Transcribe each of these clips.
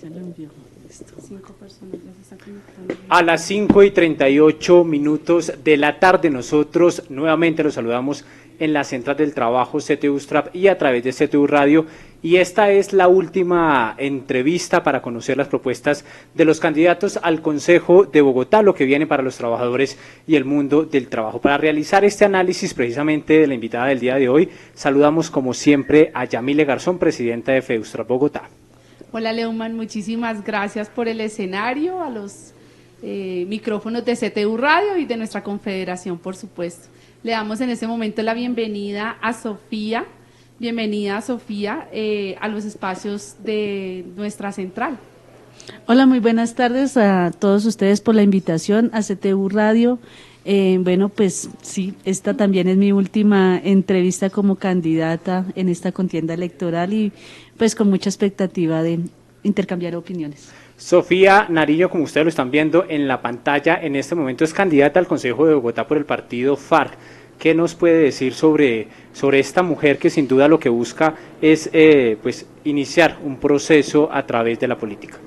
Ya lo envió. Listo. 5 personas ya se están conectando. A las 5:38 de la tarde nosotros nuevamente los saludamos en la Central del Trabajo CTU Strap y a través de CTU Radio, y esta es la última entrevista para conocer las propuestas de los candidatos al Consejo de Bogotá, lo que viene para los trabajadores y el mundo del trabajo. Para realizar este análisis precisamente de la invitada del día de hoy, saludamos como siempre a Yamile Garzón, presidenta de FEUSTRAP Bogotá. Hola Leumann, muchísimas gracias por el escenario, a los micrófonos de CTU Radio y de nuestra confederación, por supuesto. Le damos en este momento la bienvenida a Sofía. Bienvenida, Sofía, a los espacios de nuestra central. Hola, muy buenas tardes a todos ustedes por la invitación a CTU Radio. Bueno, pues sí, esta también es mi última entrevista como candidata en esta contienda electoral y pues con mucha expectativa de intercambiar opiniones. Sofía Nariño, como ustedes lo están viendo en la pantalla, en este momento es candidata al Consejo de Bogotá por el partido FARC. ¿Qué nos puede decir sobre esta mujer que sin duda lo que busca es pues iniciar un proceso a través de la política?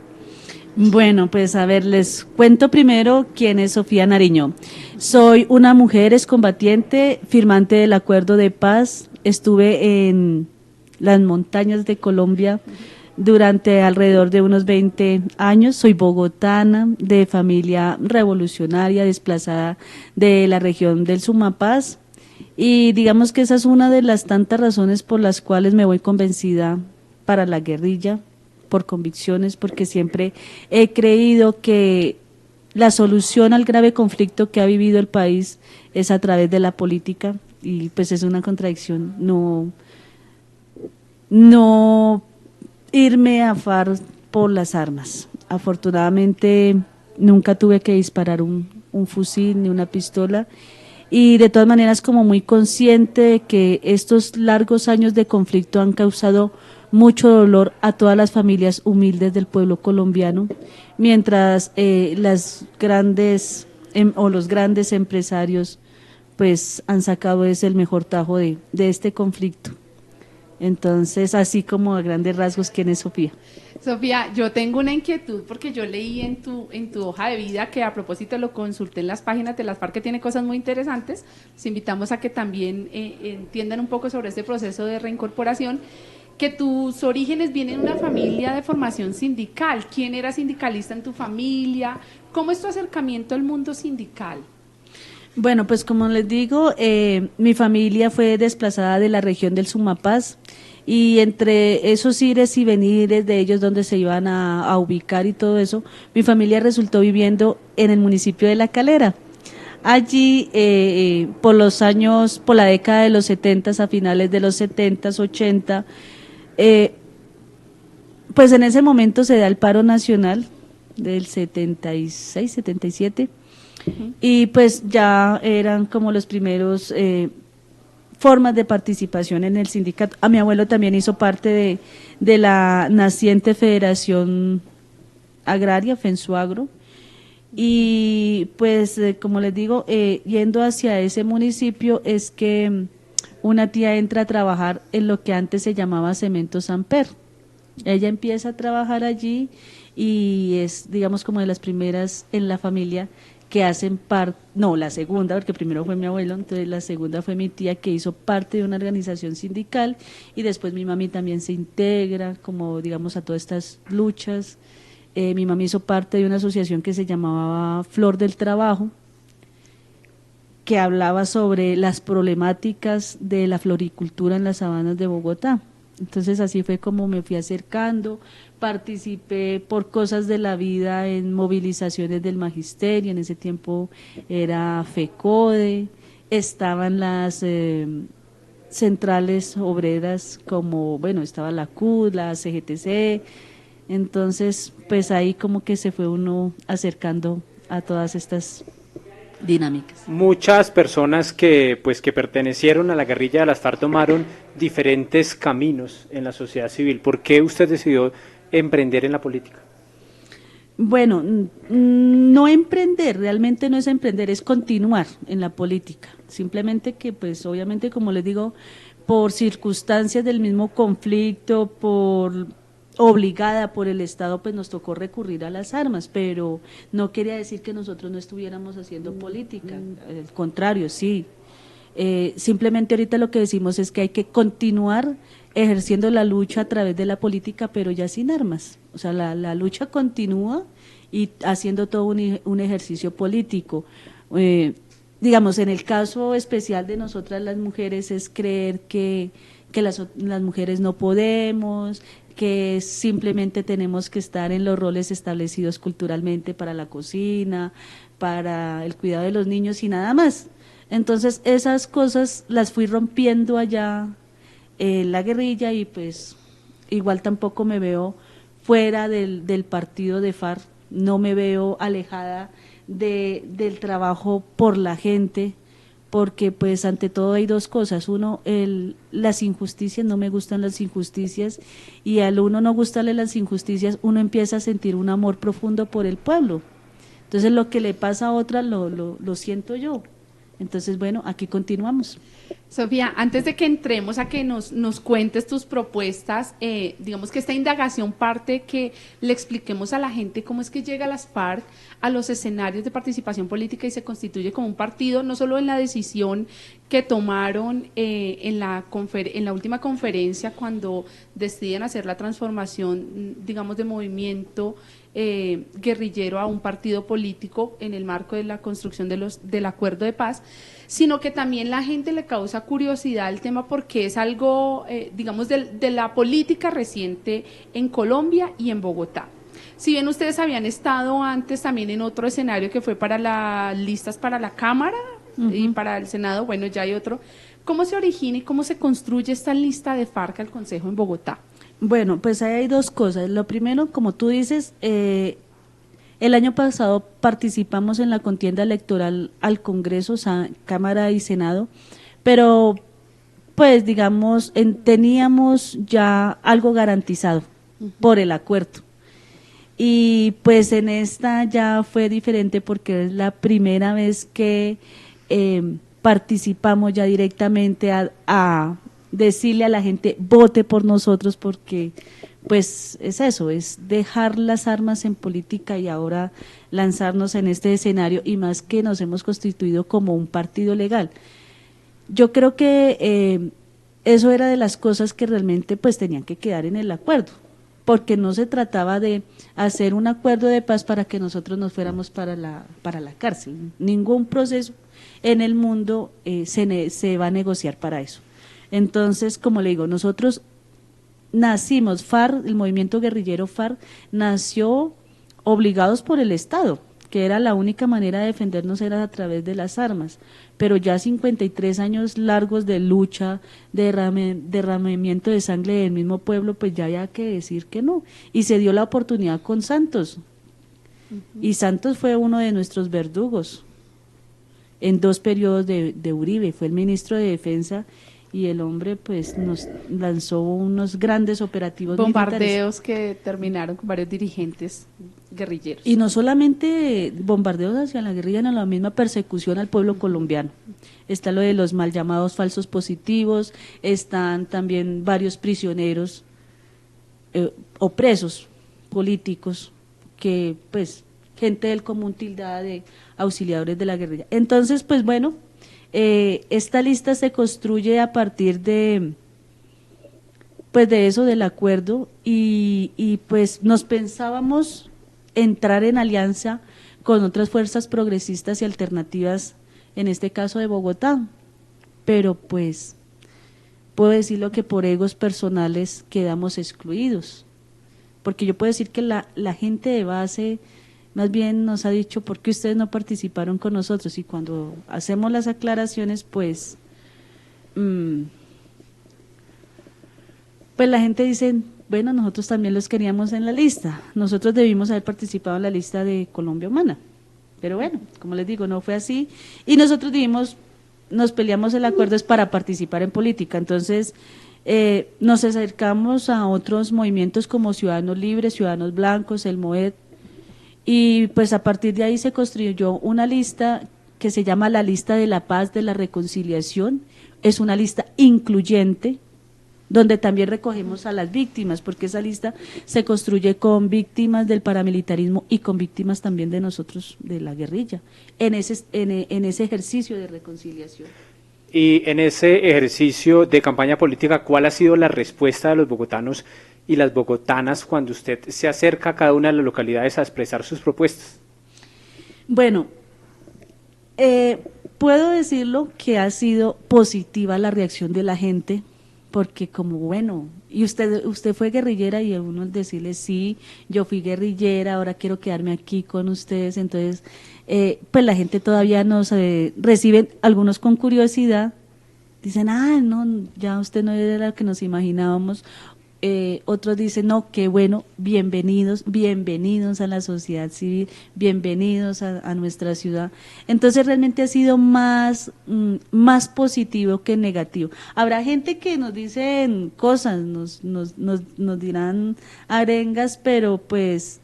Bueno, pues a ver, les cuento primero quién es Sofía Nariño. Soy una mujer excombatiente, firmante del acuerdo de paz. Estuve en las montañas de Colombia durante alrededor de unos 20 años. Soy bogotana, de familia revolucionaria, desplazada de la región del Sumapaz. Y digamos que esa es una de las tantas razones por las cuales me voy convencida para la guerrilla, por convicciones, porque siempre he creído que la solución al grave conflicto que ha vivido el país es a través de la política, y pues es una contradicción no irme a FARC por las armas. Afortunadamente nunca tuve que disparar un fusil ni una pistola, y de todas maneras como muy consciente de que estos largos años de conflicto han causado mucho dolor a todas las familias humildes del pueblo colombiano, mientras los grandes empresarios pues han sacado el mejor tajo de este conflicto. Entonces, así como a grandes rasgos, ¿quién es Sofía? Sofía, yo tengo una inquietud porque yo leí en tu hoja de vida, que a propósito lo consulté en las páginas de las FARC, que tiene cosas muy interesantes. Les invitamos a que también entiendan un poco sobre este proceso de reincorporación, que tus orígenes vienen de una familia de formación sindical. ¿Quién era sindicalista en tu familia? ¿Cómo es tu acercamiento al mundo sindical? Bueno, pues como les digo, mi familia fue desplazada de la región del Sumapaz, y entre esos ires y venires de ellos donde se iban a ubicar y todo eso, mi familia resultó viviendo en el municipio de La Calera. Allí, por la década de los 70, a finales de los 70, 80, pues en ese momento se da el paro nacional del 76, 77, y pues ya eran como los primeros formas de participación en el sindicato. A mi abuelo también hizo parte de la naciente Federación Agraria, FENSUAGRO, y pues como les digo, yendo hacia ese municipio es que una tía entra a trabajar en lo que antes se llamaba Cementos Amper. Ella empieza a trabajar allí y es, digamos, como de las primeras en la familia que hacen parte, no, la segunda, porque primero fue mi abuelo, entonces la segunda fue mi tía, que hizo parte de una organización sindical, y después mi mami también se integra, como digamos, a todas estas luchas. Mi mami hizo parte de una asociación que se llamaba Flor del Trabajo, que hablaba sobre las problemáticas de la floricultura en las sabanas de Bogotá. Entonces así fue como me fui acercando, participé por cosas de la vida en movilizaciones del magisterio, en ese tiempo era FECODE, estaban las centrales obreras como, bueno, estaba la CUT, la CGTC, entonces pues ahí como que se fue uno acercando a todas estas dinámicas. Muchas personas que pertenecieron a la guerrilla de las FARC tomaron diferentes caminos en la sociedad civil. ¿Por qué usted decidió emprender en la política? Bueno, no emprender, realmente no es emprender, es continuar en la política. Simplemente que, pues, obviamente, como les digo, por circunstancias del mismo conflicto, por obligada por el Estado, pues nos tocó recurrir a las armas, pero no quería decir que nosotros no estuviéramos haciendo política, al contrario, sí. Simplemente ahorita lo que decimos es que hay que continuar ejerciendo la lucha a través de la política, pero ya sin armas. O sea, la lucha continúa y haciendo todo un ejercicio político. Digamos, en el caso especial de nosotras las mujeres es creer que las mujeres no podemos, que simplemente tenemos que estar en los roles establecidos culturalmente para la cocina, para el cuidado de los niños y nada más. Entonces esas cosas las fui rompiendo allá en la guerrilla y pues igual tampoco me veo fuera del partido de FARC, no me veo alejada del trabajo por la gente, porque pues ante todo hay dos cosas, uno, las injusticias, no me gustan las injusticias, y al uno no gustarle las injusticias, uno empieza a sentir un amor profundo por el pueblo. Entonces lo que le pasa a otra lo siento yo. Entonces, bueno, aquí continuamos. Sofía, antes de que entremos a que nos cuentes tus propuestas, digamos que esta indagación parte que le expliquemos a la gente cómo es que llega las FARC a los escenarios de participación política y se constituye como un partido, no solo en la decisión que tomaron en la última conferencia cuando deciden hacer la transformación, digamos, de movimiento guerrillero a un partido político en el marco de la construcción del acuerdo de paz, sino que también la gente le causa curiosidad el tema porque es algo, digamos, de la política reciente en Colombia y en Bogotá. Si bien ustedes habían estado antes también en otro escenario que fue para las listas para la Cámara y para el Senado, bueno, ya hay otro. ¿Cómo se origina y cómo se construye esta lista de FARC al Consejo en Bogotá? Bueno, pues ahí hay dos cosas. Lo primero, como tú dices, el año pasado participamos en la contienda electoral al Congreso, Cámara y Senado, pero pues digamos, teníamos ya algo garantizado por el acuerdo. Y pues en esta ya fue diferente porque es la primera vez que participamos ya directamente a decirle a la gente, vote por nosotros, porque pues es eso, es dejar las armas en política y ahora lanzarnos en este escenario, y más que nos hemos constituido como un partido legal. Yo creo que eso era de las cosas que realmente pues tenían que quedar en el acuerdo, porque no se trataba de hacer un acuerdo de paz para que nosotros nos fuéramos para la cárcel. Ningún proceso en el mundo se va a negociar para eso. Entonces, como le digo, nosotros nacimos, FARC, el movimiento guerrillero FARC, nació obligados por el Estado, que era la única manera de defendernos era a través de las armas, pero ya 53 años largos de lucha, de derramamiento de sangre del mismo pueblo, pues ya había que decir que no, y se dio la oportunidad con Santos, y Santos fue uno de nuestros verdugos, en 2 periodos de Uribe, fue el ministro de Defensa, y el hombre pues nos lanzó unos grandes operativos bombardeos militares que terminaron con varios dirigentes guerrilleros. y no solamente bombardeos hacia la guerrilla, sino la misma persecución al pueblo colombiano. Está lo de los mal llamados falsos positivos, están también varios prisioneros o presos políticos que pues gente del común tildada de auxiliadores de la guerrilla. Entonces pues bueno, esta lista se construye a partir de pues de eso, del acuerdo, y pues nos pensábamos entrar en alianza con otras fuerzas progresistas y alternativas, en este caso de Bogotá, pero pues puedo decirlo que por egos personales quedamos excluidos, porque yo puedo decir que la gente de base más bien nos ha dicho, ¿por qué ustedes no participaron con nosotros? Y cuando hacemos las aclaraciones, pues la gente dice, bueno, nosotros también los queríamos en la lista, nosotros debimos haber participado en la lista de Colombia Humana, pero bueno, como les digo, no fue así, y nosotros nos peleamos el acuerdo es para participar en política, entonces nos acercamos a otros movimientos como Ciudadanos Libres, Ciudadanos Blancos, el MOED, y pues a partir de ahí se construyó una lista que se llama la lista de la paz, de la reconciliación, es una lista incluyente, donde también recogemos a las víctimas, porque esa lista se construye con víctimas del paramilitarismo y con víctimas también de nosotros, de la guerrilla, en ese ejercicio de reconciliación. Y en ese ejercicio de campaña política, ¿cuál ha sido la respuesta de los bogotanos y las bogotanas cuando usted se acerca a cada una de las localidades a expresar sus propuestas? Bueno, puedo decirlo que ha sido positiva la reacción de la gente, porque como bueno, y usted fue guerrillera, y uno al decirle sí, yo fui guerrillera, ahora quiero quedarme aquí con ustedes, entonces pues la gente todavía nos reciben, algunos con curiosidad, dicen, no, ya usted no era lo que nos imaginábamos. Otros dicen, no, qué bueno, bienvenidos a la sociedad civil, bienvenidos a nuestra ciudad. Entonces realmente ha sido más positivo que negativo. Habrá gente que nos dicen cosas, nos dirán arengas, pero pues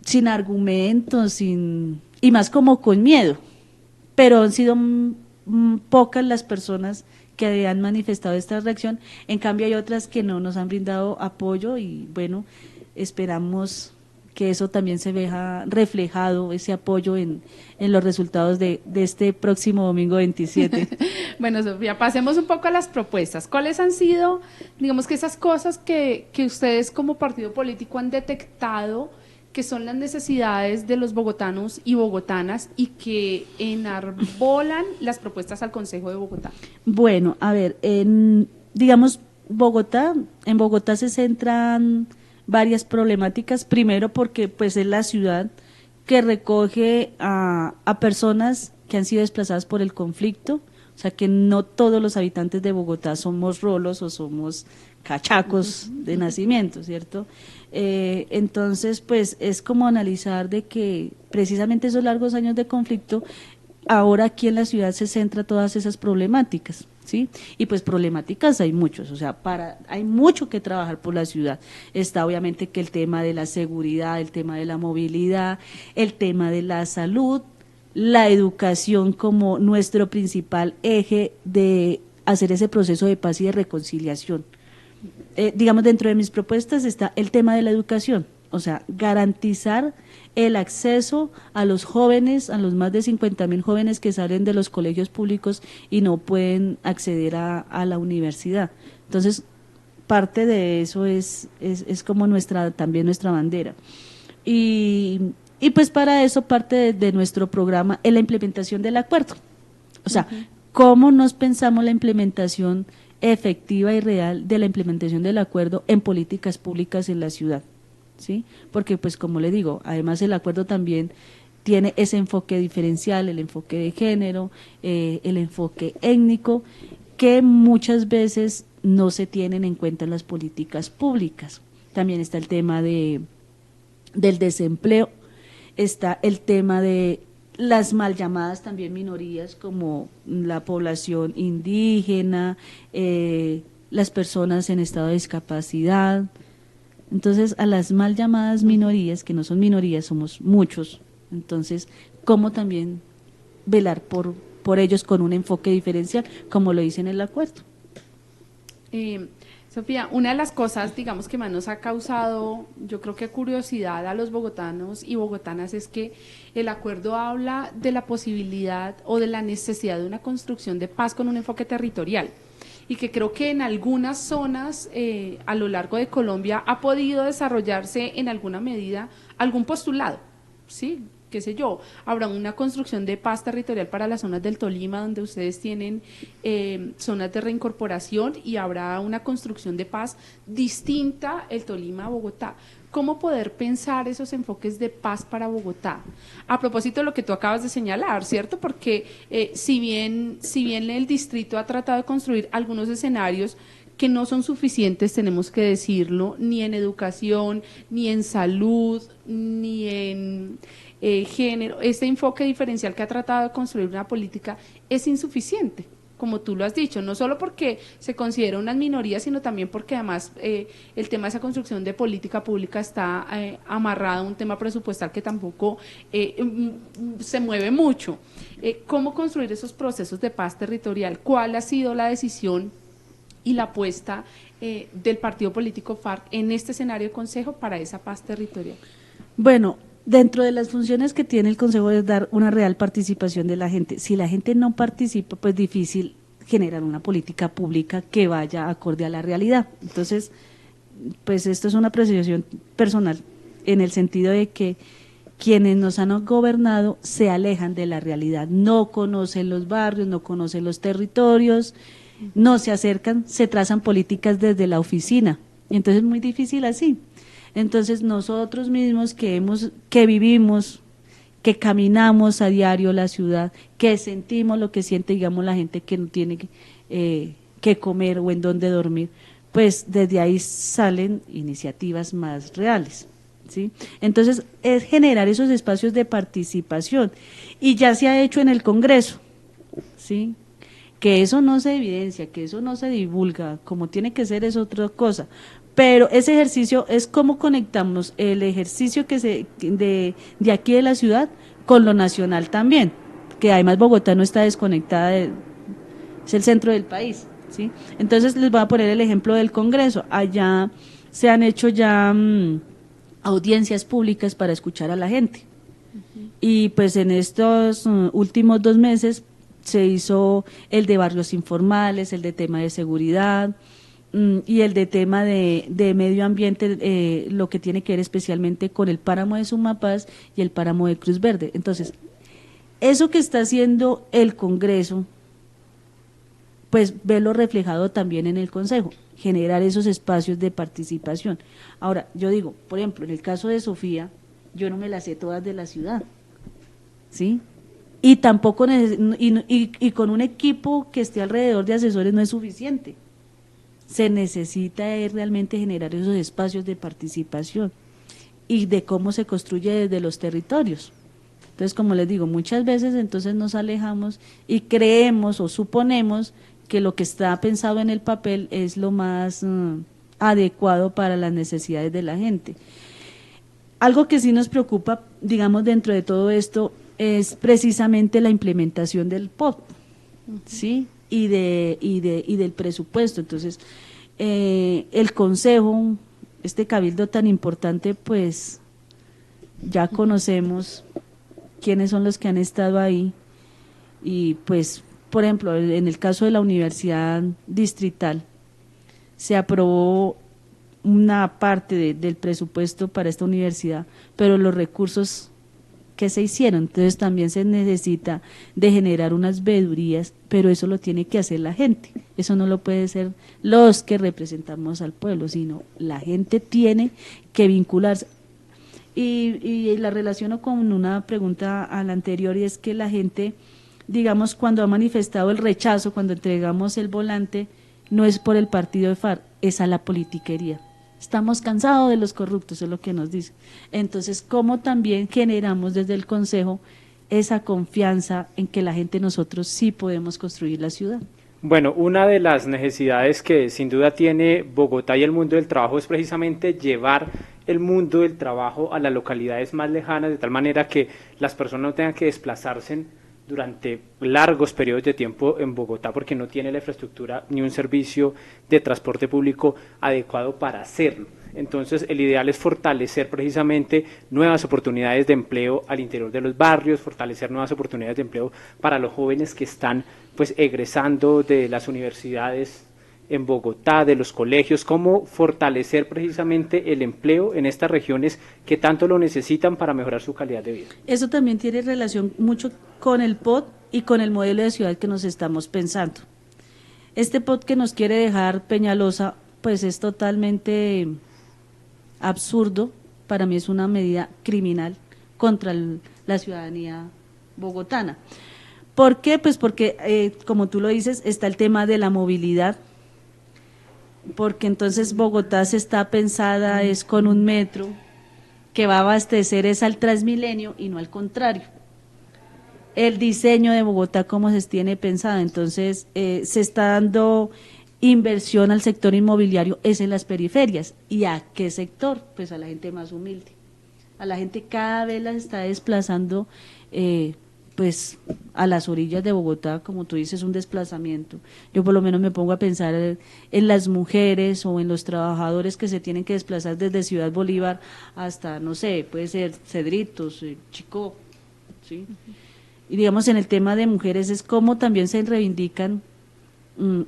sin argumentos, y más como con miedo. Pero han sido pocas las personas que han manifestado esta reacción, en cambio hay otras que no nos han brindado apoyo, y bueno, esperamos que eso también se vea reflejado, ese apoyo en los resultados de este próximo domingo 27. Bueno, Sofía, pasemos un poco a las propuestas. ¿Cuáles han sido, digamos, que esas cosas que ustedes como partido político han detectado que son las necesidades de los bogotanos y bogotanas y que enarbolan las propuestas al Consejo de Bogotá? Bueno, a ver, digamos, en Bogotá se centran varias problemáticas, primero porque pues es la ciudad que recoge a personas que han sido desplazadas por el conflicto, o sea que no todos los habitantes de Bogotá somos rolos o somos cachacos de nacimiento, ¿cierto? Entonces, pues es como analizar de que precisamente esos largos años de conflicto, ahora aquí en la ciudad se centra todas esas problemáticas, ¿sí? Y pues problemáticas hay muchos, o sea, hay mucho que trabajar por la ciudad. Está obviamente que el tema de la seguridad, el tema de la movilidad, el tema de la salud, la educación como nuestro principal eje de hacer ese proceso de paz y de reconciliación. Digamos, dentro de mis propuestas está el tema de la educación, o sea, garantizar el acceso a los jóvenes, a los más de 50.000 jóvenes que salen de los colegios públicos y no pueden acceder a la universidad. Entonces, parte de eso es como también nuestra bandera. Y pues para eso parte de nuestro programa es la implementación del acuerdo. O sea, ¿cómo nos pensamos la implementación efectiva y real de la implementación del acuerdo en políticas públicas en la ciudad? ¿Sí? Porque pues como le digo, además el acuerdo también tiene ese enfoque diferencial, el enfoque de género, el enfoque étnico, que muchas veces no se tienen en cuenta en las políticas públicas. También está el tema del desempleo, está el tema de las mal llamadas también minorías como la población indígena, las personas en estado de discapacidad. Entonces, a las mal llamadas minorías, que no son minorías, somos muchos, entonces, ¿cómo también velar por ellos con un enfoque diferencial, como lo dice en el acuerdo? Sofía, una de las cosas, digamos, que más nos ha causado, yo creo que curiosidad a los bogotanos y bogotanas es que el acuerdo habla de la posibilidad o de la necesidad de una construcción de paz con un enfoque territorial, y que creo que en algunas zonas a lo largo de Colombia ha podido desarrollarse en alguna medida algún postulado, ¿sí? Qué sé yo, habrá una construcción de paz territorial para las zonas del Tolima, donde ustedes tienen zonas de reincorporación, y habrá una construcción de paz distinta el Tolima a Bogotá. ¿Cómo poder pensar esos enfoques de paz para Bogotá? A propósito de lo que tú acabas de señalar, ¿cierto? Porque si bien el distrito ha tratado de construir algunos escenarios que no son suficientes, tenemos que decirlo, ni en educación, ni en salud, ni en género, este enfoque diferencial que ha tratado de construir una política es insuficiente, como tú lo has dicho, no solo porque se considera unas minorías, sino también porque además el tema de esa construcción de política pública está amarrado a un tema presupuestal que tampoco se mueve mucho. ¿Cómo construir esos procesos de paz territorial? ¿Cuál ha sido la decisión y la apuesta del partido político FARC en este escenario de consejo para esa paz territorial? Bueno, dentro de las funciones que tiene el consejo es dar una real participación de la gente. Si la gente no participa, pues difícil generar una política pública que vaya acorde a la realidad. Entonces, pues esto es una apreciación personal, en el sentido de que quienes nos han gobernado se alejan de la realidad, no conocen los barrios, no conocen los territorios, no se acercan, se trazan políticas desde la oficina, y entonces es muy difícil así. Entonces nosotros mismos que vivimos, que caminamos a diario la ciudad, que sentimos lo que siente, digamos, la gente que no tiene que comer o en dónde dormir, pues desde ahí salen iniciativas más reales, ¿sí? Entonces es generar esos espacios de participación, y ya se ha hecho en el Congreso, ¿sí? Que eso no se evidencia, que eso no se divulga como tiene que ser, es otra cosa. Pero ese ejercicio es cómo conectamos el ejercicio de aquí de la ciudad con lo nacional también, que además Bogotá no está desconectada, es el centro del país, ¿sí? Entonces les voy a poner el ejemplo del Congreso. Allá se han hecho ya audiencias públicas para escuchar a la gente. Y pues en estos últimos 2 meses se hizo el de barrios informales, el de tema de seguridad, y el de tema de medio ambiente, lo que tiene que ver especialmente con el páramo de Sumapaz y el páramo de Cruz Verde. Entonces, eso que está haciendo el Congreso, pues verlo reflejado también en el Consejo, generar esos espacios de participación. Ahora, yo digo, por ejemplo, en el caso de Sofía, yo no me las sé todas de la ciudad, ¿sí? Y tampoco, y con un equipo que esté alrededor de asesores no es suficiente. Se necesita realmente generar esos espacios de participación y de cómo se construye desde los territorios. Entonces, como les digo, muchas veces entonces nos alejamos y creemos o suponemos que lo que está pensado en el papel es lo más adecuado para las necesidades de la gente. Algo que sí nos preocupa, digamos, dentro de todo esto es precisamente la implementación del POT, ¿sí? Y del presupuesto. Entonces, el Consejo, este cabildo tan importante, pues ya conocemos quiénes son los que han estado ahí, y pues, por ejemplo, en el caso de la Universidad Distrital, se aprobó una parte del presupuesto para esta universidad, pero los recursos que se hicieron, entonces también se necesita de generar unas veedurías, pero eso lo tiene que hacer la gente, eso no lo puede ser los que representamos al pueblo, sino la gente tiene que vincularse. Y la relaciono con una pregunta a la anterior, y es que la gente, digamos, cuando ha manifestado el rechazo, cuando entregamos el volante, no es por el partido de FARC, es a la politiquería. Estamos cansados de los corruptos, es lo que nos dicen. Entonces, ¿cómo también generamos desde el Consejo esa confianza en que la gente, nosotros sí podemos construir la ciudad? Bueno, una de las necesidades que sin duda tiene Bogotá y el mundo del trabajo es precisamente llevar el mundo del trabajo a las localidades más lejanas, de tal manera que las personas no tengan que desplazarse durante largos periodos de tiempo en Bogotá, porque no tiene la infraestructura ni un servicio de transporte público adecuado para hacerlo. Entonces, el ideal es fortalecer precisamente nuevas oportunidades de empleo al interior de los barrios, fortalecer nuevas oportunidades de empleo para los jóvenes que están pues egresando de las universidades en Bogotá, de los colegios, cómo fortalecer precisamente el empleo en estas regiones que tanto lo necesitan para mejorar su calidad de vida. Eso también tiene relación mucho con el POT y con el modelo de ciudad que nos estamos pensando. Este POT que nos quiere dejar Peñalosa, pues es totalmente absurdo, para mí es una medida criminal contra la ciudadanía bogotana. ¿Por qué? Pues porque, como tú lo dices, está el tema de la movilidad, porque entonces Bogotá se está pensada es con un metro que va a abastecer es al Transmilenio y no al contrario. El diseño de Bogotá como se tiene pensado, entonces se está dando inversión al sector inmobiliario, es en las periferias. ¿Y a qué sector? Pues a la gente más humilde. A la gente cada vez la está desplazando pues a las orillas de Bogotá, como tú dices, un desplazamiento. Yo por lo menos me pongo a pensar en las mujeres o en los trabajadores que se tienen que desplazar desde Ciudad Bolívar hasta, no sé, puede ser Cedritos, Chicó, ¿sí? Y digamos, en el tema de mujeres es cómo también se reivindican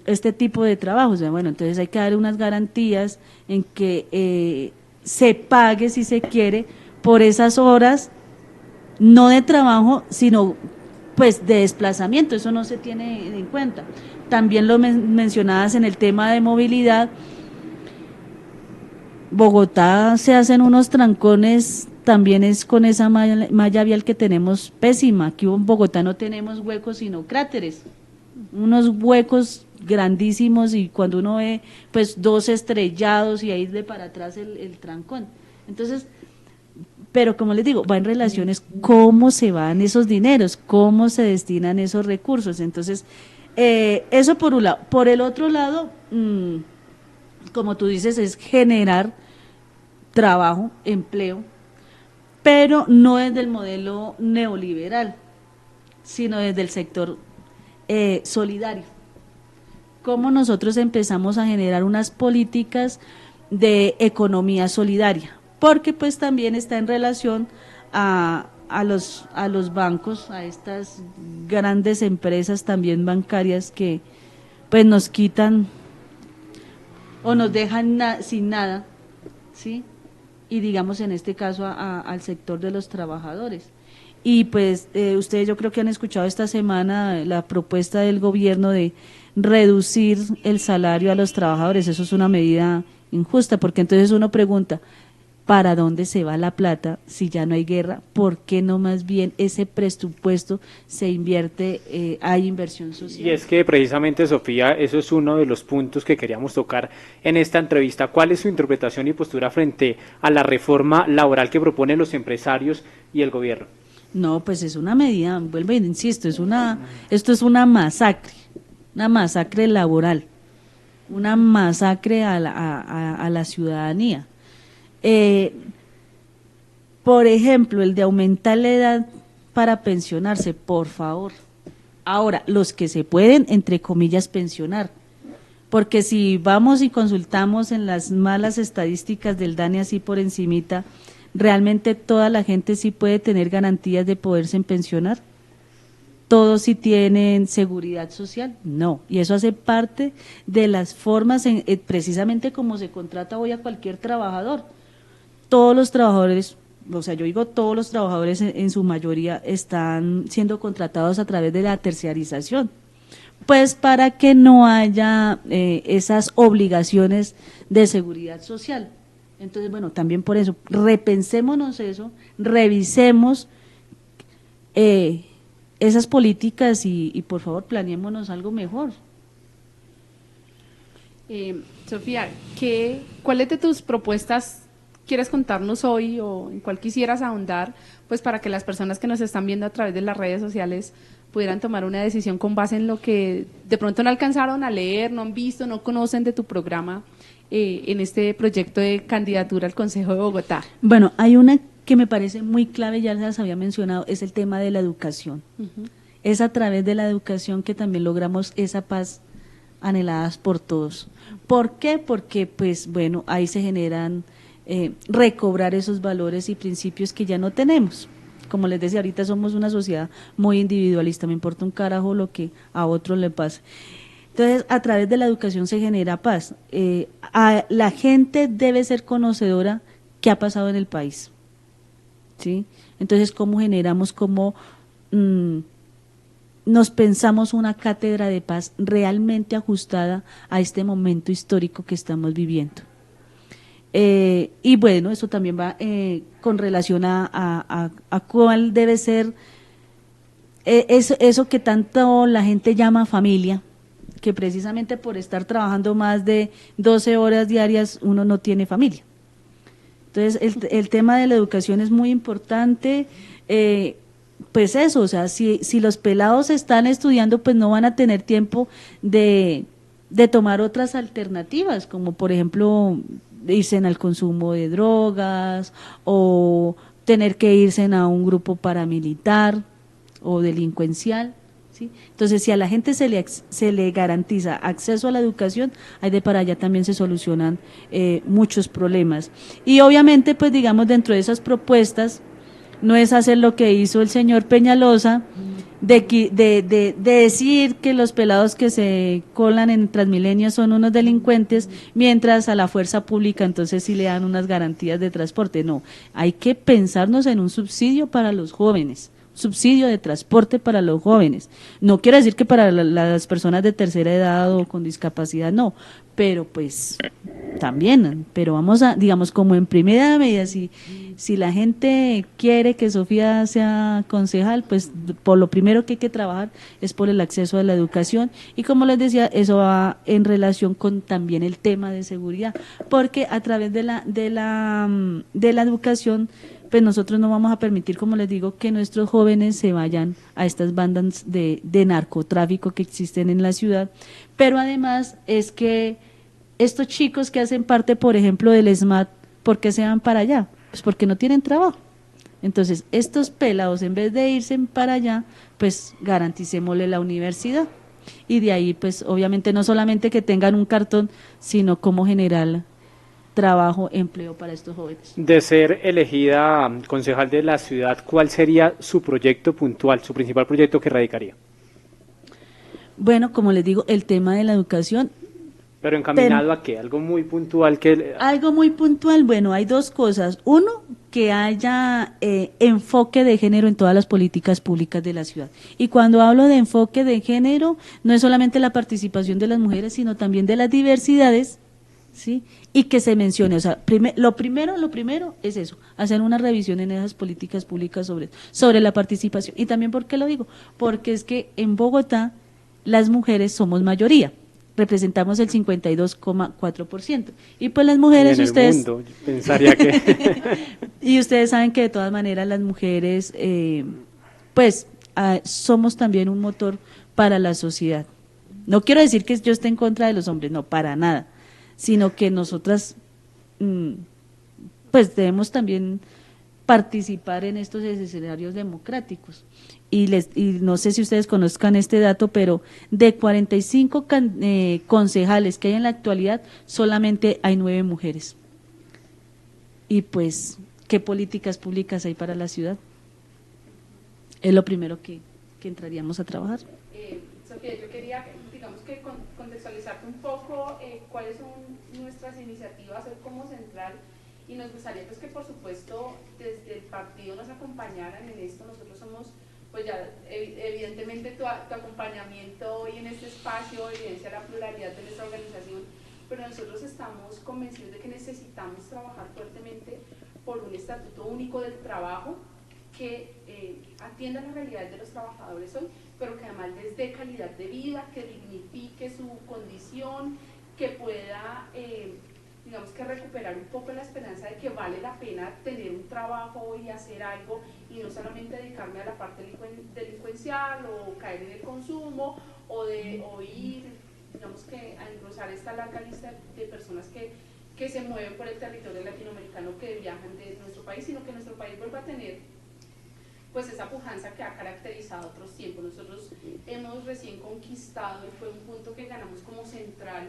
este tipo de trabajos. Bueno, entonces hay que dar unas garantías en que se pague, si se quiere, por esas horas, no de trabajo, sino pues de desplazamiento. Eso no se tiene en cuenta. También lo mencionabas en el tema de movilidad. Bogotá se hacen unos trancones, también es con esa malla vial que tenemos pésima. Aquí en Bogotá no tenemos huecos sino cráteres, unos huecos grandísimos, y cuando uno ve pues dos estrellados y ahí de para atrás el trancón. Entonces, pero como les digo, va en relaciones cómo se van esos dineros, cómo se destinan esos recursos. Entonces, eso por un lado. Por el otro lado, como tú dices, es generar trabajo, empleo, pero no desde el modelo neoliberal, sino desde el sector solidario. Cómo nosotros empezamos a generar unas políticas de economía solidaria, porque pues también está en relación a los bancos, a estas grandes empresas también bancarias que pues nos quitan o nos dejan sin nada, ¿sí? Y digamos en este caso al sector de los trabajadores. Y pues ustedes yo creo que han escuchado esta semana la propuesta del gobierno de reducir el salario a los trabajadores. Eso es una medida injusta, porque entonces uno pregunta, ¿para dónde se va la plata si ya no hay guerra? ¿Por qué no más bien ese presupuesto se invierte, hay inversión social? Y es que precisamente, Sofía, eso es uno de los puntos que queríamos tocar en esta entrevista. ¿Cuál es su interpretación y postura frente a la reforma laboral que proponen los empresarios y el gobierno? No, pues es una medida, vuelvo e insisto, esto es una masacre laboral, una masacre a la ciudadanía. Por ejemplo, el de aumentar la edad para pensionarse, por favor. Ahora, los que se pueden, entre comillas, pensionar, porque si vamos y consultamos en las malas estadísticas del DANE así por encimita, ¿realmente toda la gente sí puede tener garantías de poderse pensionar? ¿Todos sí tienen seguridad social? No, y eso hace parte de las formas, precisamente como se contrata hoy a cualquier trabajador. Todos los trabajadores, o sea, yo digo todos los trabajadores en su mayoría están siendo contratados a través de la terciarización, pues para que no haya esas obligaciones de seguridad social. Entonces, bueno, también por eso, repensémonos eso, revisemos esas políticas y por favor planeémonos algo mejor. Sofía, ¿cuáles de tus propuestas quieres contarnos hoy o en cuál quisieras ahondar, pues para que las personas que nos están viendo a través de las redes sociales pudieran tomar una decisión con base en lo que de pronto no alcanzaron a leer, no han visto, no conocen de tu programa en este proyecto de candidatura al Consejo de Bogotá? Bueno, hay una que me parece muy clave, ya las había mencionado, es el tema de la educación. Es a través de la educación que también logramos esa paz anheladas por todos. ¿Por qué? Porque, pues, bueno, ahí se generan recobrar esos valores y principios que ya no tenemos. Como les decía, ahorita somos una sociedad muy individualista, me importa un carajo lo que a otro le pasa. Entonces, a través de la educación se genera paz. La gente debe ser conocedora qué ha pasado en el país, ¿sí? Entonces, ¿cómo generamos, cómo nos pensamos una cátedra de paz realmente ajustada a este momento histórico que estamos viviendo? Y bueno, eso también va con relación a cuál debe ser eso que tanto la gente llama familia, que precisamente por estar trabajando más de 12 horas diarias uno no tiene familia. Entonces, el tema de la educación es muy importante. Pues eso, o sea, si los pelados están estudiando, pues no van a tener tiempo de tomar otras alternativas, como por ejemplo irse al consumo de drogas o tener que irse a un grupo paramilitar o delincuencial, ¿sí? Entonces, si a la gente se le garantiza acceso a la educación, ahí de para allá también se solucionan muchos problemas. Y obviamente, pues digamos, dentro de esas propuestas, no es hacer lo que hizo el señor Peñalosa, de decir que los pelados que se colan en Transmilenio son unos delincuentes, mientras a la fuerza pública entonces sí le dan unas garantías de transporte. No, hay que pensarnos en un subsidio para los jóvenes, subsidio de transporte para los jóvenes. No quiero decir que para las personas de tercera edad o con discapacidad, no, pero pues también, pero vamos a, digamos, como en primera medida, si la gente quiere que Sofía sea concejal, pues por lo primero que hay que trabajar es por el acceso a la educación, y como les decía, eso va en relación con también el tema de seguridad, porque a través de la educación, pues nosotros no vamos a permitir, como les digo, que nuestros jóvenes se vayan a estas bandas de narcotráfico que existen en la ciudad, pero además es que estos chicos que hacen parte, por ejemplo, del SMAT, ¿por qué se van para allá? Pues porque no tienen trabajo. Entonces, estos pelados, en vez de irse para allá, pues garanticémosle la universidad. Y de ahí, pues obviamente no solamente que tengan un cartón, sino cómo generar trabajo, empleo para estos jóvenes. De ser elegida concejal de la ciudad, ¿cuál sería su proyecto puntual, su principal proyecto que radicaría? Bueno, como les digo, el tema de la educación. ¿Pero encaminado a qué? ¿Algo muy puntual que...? Algo muy puntual, bueno, hay dos cosas. Uno, que haya enfoque de género en todas las políticas públicas de la ciudad. Y cuando hablo de enfoque de género, no es solamente la participación de las mujeres, sino también de las diversidades, ¿sí? Y que se mencione, o sea, lo primero es eso, hacer una revisión en esas políticas públicas sobre la participación. Y también, ¿por qué lo digo? Porque es que en Bogotá las mujeres somos mayoría, representamos el 52,4%. Y pues las mujeres, y en ustedes... el mundo, pensaría que... y ustedes saben que de todas maneras las mujeres, pues, somos también un motor para la sociedad. No quiero decir que yo esté en contra de los hombres, no, para nada, sino que nosotras, pues, debemos también participar en estos escenarios democráticos. Y no sé si ustedes conozcan este dato, pero de 45 concejales que hay en la actualidad, solamente hay 9 mujeres. Y pues, ¿qué políticas públicas hay para la ciudad? Es lo primero que entraríamos a trabajar. Sofía, yo quería, digamos que contextualizarte un poco cuáles son nuestras iniciativas hoy como central, y nos gustaría pues que por supuesto desde el partido nos acompañaran en esto. Nosotros somos, pues ya evidentemente tu acompañamiento hoy en este espacio evidencia la pluralidad de nuestra organización, pero nosotros estamos convencidos de que necesitamos trabajar fuertemente por un estatuto único del trabajo que atienda la realidad de los trabajadores hoy, pero que además les dé calidad de vida, que dignifique su condición, que pueda, digamos que recuperar un poco la esperanza de que vale la pena tener un trabajo y hacer algo, y no solamente dedicarme a la parte delincuencial o caer en el consumo o ir, digamos que a engrosar esta larga lista de personas que se mueven por el territorio latinoamericano, que viajan de nuestro país, sino que nuestro país vuelva a tener pues esa pujanza que ha caracterizado otros tiempos. Nosotros hemos recién conquistado, y fue un punto que ganamos como central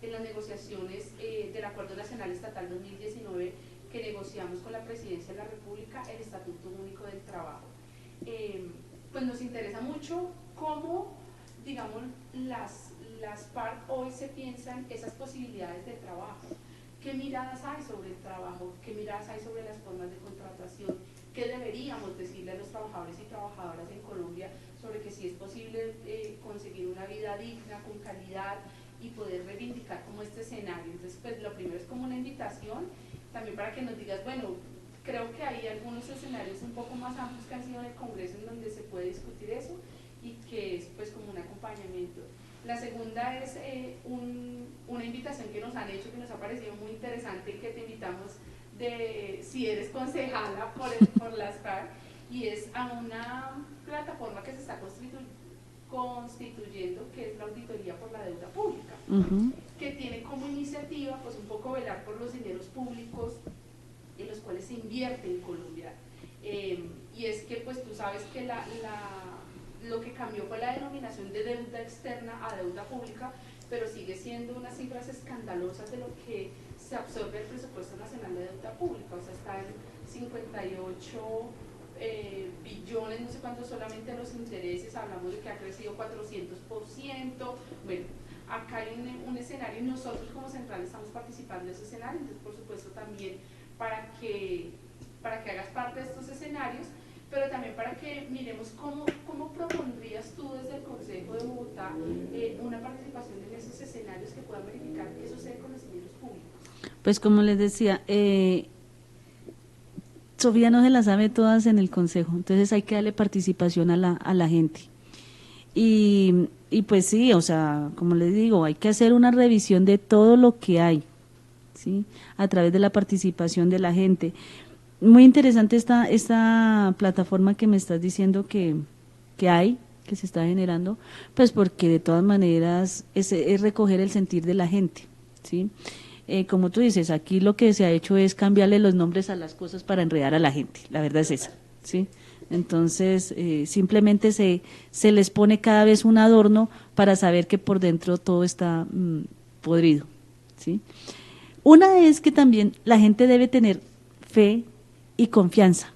en las negociaciones del Acuerdo Nacional Estatal 2019 que negociamos con la Presidencia de la República, el Estatuto Único del Trabajo. Pues nos interesa mucho cómo, digamos, las PARC hoy se piensan esas posibilidades de trabajo. ¿Qué miradas hay sobre el trabajo? ¿Qué miradas hay sobre las formas de contratación? ¿Qué deberíamos decirle a los trabajadores y trabajadoras en Colombia sobre que sí es posible conseguir una vida digna, con calidad, y poder reivindicar como este escenario? Entonces, pues lo primero es como una invitación, también para que nos digas, bueno, creo que hay algunos escenarios un poco más amplios que han sido en el Congreso en donde se puede discutir eso, y que es pues como un acompañamiento. La segunda es una invitación que nos han hecho, que nos ha parecido muy interesante, y que te invitamos de si eres concejala por las FARC, y es a una plataforma que se está constituyendo, que es la Auditoría por la Deuda Pública, que tiene como iniciativa pues un poco velar por los dineros públicos en los cuales se invierte en Colombia. Y es que pues tú sabes que lo que cambió fue la denominación de deuda externa a deuda pública, pero sigue siendo unas cifras escandalosas de lo que se absorbe el presupuesto nacional de deuda pública, o sea, está en 58 billones, no sé cuánto, solamente los intereses, hablamos de que ha crecido 400%, bueno, acá hay un escenario y nosotros como central estamos participando en ese escenario, entonces por supuesto también para que hagas parte de estos escenarios, pero también para que miremos cómo propondrías tú desde el Consejo de Bogotá una participación en esos escenarios que puedan verificar qué sucede con los dineros públicos. Pues como les decía, Sofía no se las sabe todas en el Consejo, entonces hay que darle participación a la gente. Y pues sí, o sea, como les digo, hay que hacer una revisión de todo lo que hay, ¿sí? A través de la participación de la gente. Muy interesante esta plataforma que me estás diciendo que se está generando, pues porque de todas maneras es recoger el sentir de la gente, ¿sí? Como tú dices, aquí lo que se ha hecho es cambiarle los nombres a las cosas para enredar a la gente, la verdad es esa, ¿sí? Entonces, simplemente se les pone cada vez un adorno para saber que por dentro todo está podrido, ¿sí? Una es que también la gente debe tener fe y confianza,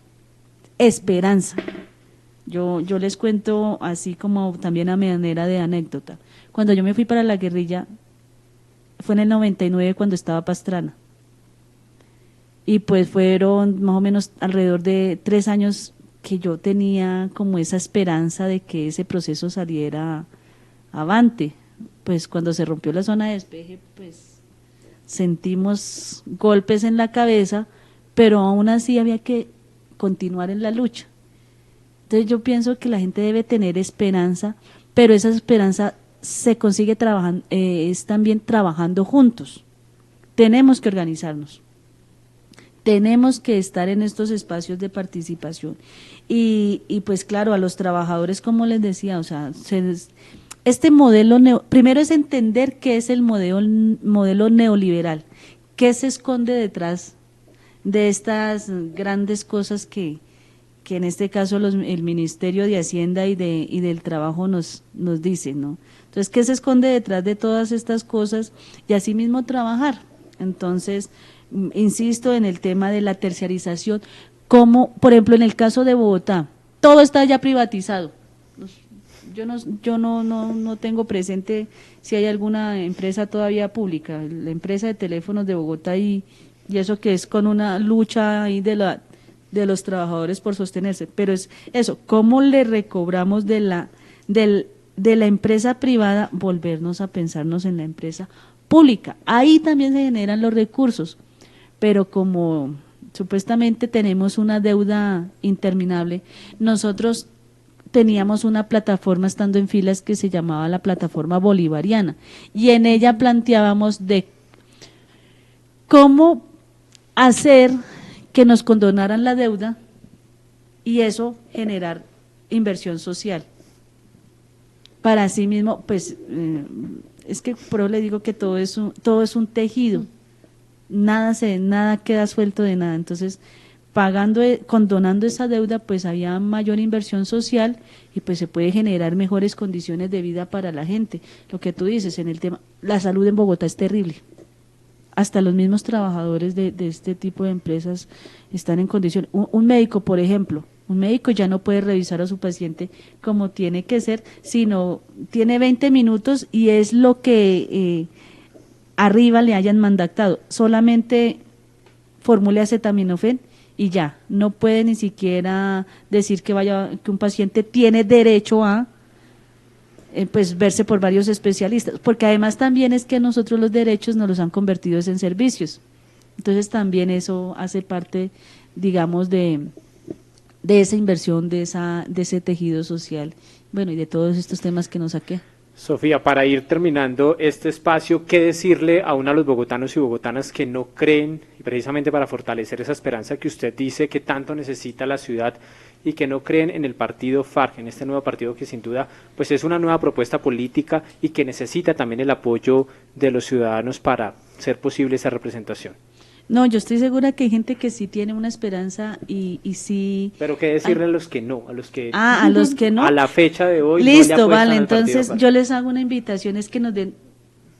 esperanza. Yo les cuento así como también a manera de anécdota. Cuando yo me fui para la guerrilla, fue en el 99 cuando estaba Pastrana. Y pues fueron más o menos alrededor de 3 años que yo tenía como esa esperanza de que ese proceso saliera avante. Pues cuando se rompió la zona de despeje, pues sentimos golpes en la cabeza, pero aún así había que continuar en la lucha. Entonces yo pienso que la gente debe tener esperanza, pero esa esperanza se consigue trabajando, es también trabajando juntos. Tenemos que organizarnos, tenemos que estar en estos espacios de participación y pues claro, a los trabajadores, como les decía, o sea, este modelo, primero es entender qué es el modelo neoliberal, qué se esconde detrás de estas grandes cosas que en este caso el Ministerio de Hacienda y del Trabajo nos dicen, ¿no? Entonces, ¿qué se esconde detrás de todas estas cosas? Y asimismo trabajar. Entonces, insisto en el tema de la terciarización, como por ejemplo en el caso de Bogotá, todo está ya privatizado. Yo no tengo presente si hay alguna empresa todavía pública, la empresa de teléfonos de Bogotá y eso que es con una lucha ahí de los trabajadores por sostenerse, pero es eso, ¿cómo le recobramos de la empresa privada, volvernos a pensarnos en la empresa pública? Ahí también se generan los recursos, pero como supuestamente tenemos una deuda interminable, nosotros teníamos una plataforma estando en filas que se llamaba la plataforma bolivariana y en ella planteábamos de cómo hacer que nos condonaran la deuda y eso generar inversión social. Para sí mismo, pues, es que por eso le digo que todo es un tejido, nada queda suelto de nada. Entonces, condonando esa deuda, pues había mayor inversión social y pues se puede generar mejores condiciones de vida para la gente. Lo que tú dices en el tema, la salud en Bogotá es terrible. Hasta los mismos trabajadores de este tipo de empresas están en condición. Un médico, por ejemplo, un médico ya no puede revisar a su paciente como tiene que ser, sino tiene 20 minutos y es lo que arriba le hayan mandatado. Solamente formule acetaminofén y ya, no puede ni siquiera decir que un paciente tiene derecho a pues verse por varios especialistas, porque además también es que nosotros los derechos nos los han convertido en servicios. Entonces también eso hace parte, digamos, de esa inversión, de ese tejido social, bueno, y de todos estos temas que nos aquejan. Sofía, para ir terminando este espacio, ¿qué decirle a los bogotanos y bogotanas que no creen, y precisamente para fortalecer esa esperanza que usted dice que tanto necesita la ciudad y que no creen en el partido FARC, en este nuevo partido que sin duda pues es una nueva propuesta política y que necesita también el apoyo de los ciudadanos para ser posible esa representación? No, yo estoy segura que hay gente que sí tiene una esperanza y sí. Pero qué decirle a los que no, a los que A los que no. a la fecha de hoy no le Listo, apuestan vale, al partido entonces FARC. yo les hago una invitación, es que nos den,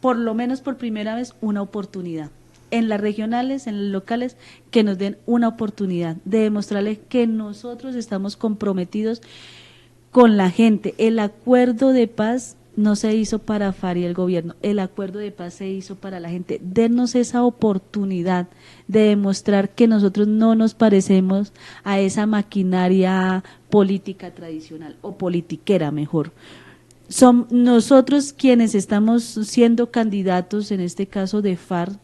por lo menos por primera vez, una oportunidad. En las regionales, en las locales, que nos den una oportunidad de demostrarles que nosotros estamos comprometidos con la gente. El acuerdo de paz no se hizo para FARC y el gobierno, el acuerdo de paz se hizo para la gente. Dennos esa oportunidad de demostrar que nosotros no nos parecemos a esa maquinaria política tradicional o politiquera mejor. Son nosotros quienes estamos siendo candidatos, en este caso de FARC,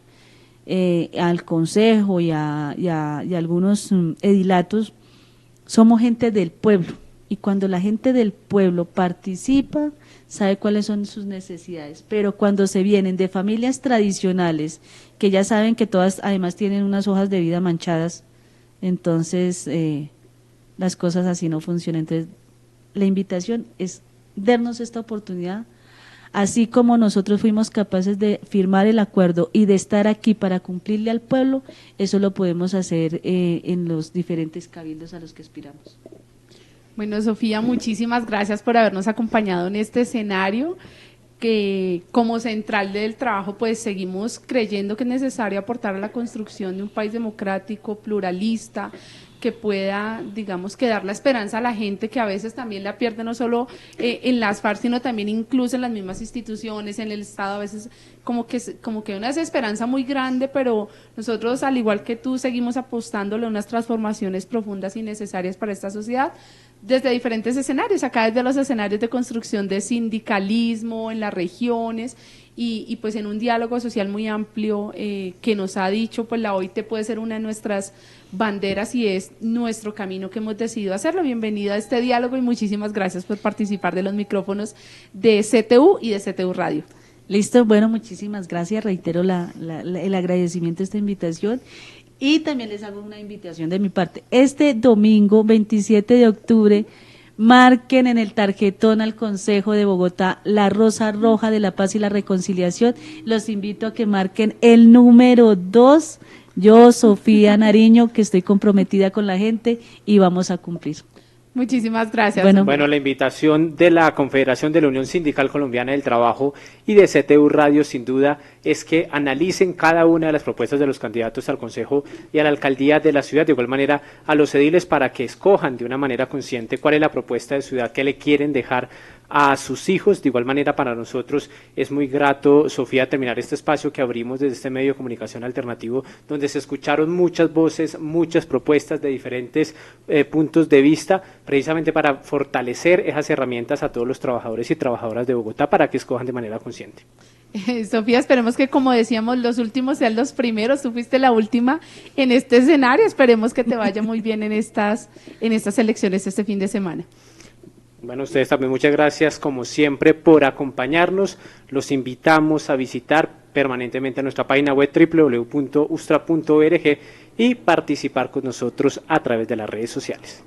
al Consejo y a algunos edilatos, somos gente del pueblo. Y cuando la gente del pueblo participa, sabe cuáles son sus necesidades. Pero cuando se vienen de familias tradicionales, que ya saben que todas además tienen unas hojas de vida manchadas, entonces las cosas así no funcionan. Entonces, la invitación es darnos esta oportunidad, así como nosotros fuimos capaces de firmar el acuerdo y de estar aquí para cumplirle al pueblo, eso lo podemos hacer en los diferentes cabildos a los que aspiramos. Bueno, Sofía, muchísimas gracias por habernos acompañado en este escenario, que como central del trabajo pues seguimos creyendo que es necesario aportar a la construcción de un país democrático, pluralista, que pueda, digamos, que dar la esperanza a la gente que a veces también la pierde, no solo en las FARC, sino también incluso en las mismas instituciones, en el Estado, a veces como que hay una desesperanza muy grande, pero nosotros, al igual que tú, seguimos apostándole a unas transformaciones profundas y necesarias para esta sociedad, desde diferentes escenarios, acá desde los escenarios de construcción de sindicalismo en las regiones, y pues en un diálogo social muy amplio que nos ha dicho, pues la OIT puede ser una de nuestras banderas y es nuestro camino que hemos decidido hacerlo. Bienvenida a este diálogo y muchísimas gracias por participar de los micrófonos de CTU y de CTU Radio. Listo, bueno, muchísimas gracias, reitero el agradecimiento a esta invitación y también les hago una invitación de mi parte. Este domingo 27 de octubre, marquen en el tarjetón al Consejo de Bogotá la Rosa Roja de la Paz y la Reconciliación. Los invito a que marquen el número 2. Yo, Sofía Nariño, que estoy comprometida con la gente y vamos a cumplir. Muchísimas gracias. Bueno, la invitación de la Confederación de la Unión Sindical Colombiana del Trabajo y de CTU Radio, sin duda, es que analicen cada una de las propuestas de los candidatos al Consejo y a la Alcaldía de la ciudad, de igual manera a los ediles, para que escojan de una manera consciente cuál es la propuesta de ciudad que le quieren dejar a sus hijos. De igual manera, para nosotros es muy grato, Sofía, terminar este espacio que abrimos desde este medio de comunicación alternativo, donde se escucharon muchas voces, muchas propuestas de diferentes puntos de vista, precisamente para fortalecer esas herramientas a todos los trabajadores y trabajadoras de Bogotá para que escojan de manera consciente. Sofía, esperemos que, como decíamos, los últimos sean los primeros. Tú fuiste la última en este escenario. Esperemos que te vaya muy bien en estas elecciones este fin de semana. Bueno, ustedes también muchas gracias, como siempre, por acompañarnos. Los invitamos a visitar permanentemente nuestra página web www.ustra.org y participar con nosotros a través de las redes sociales.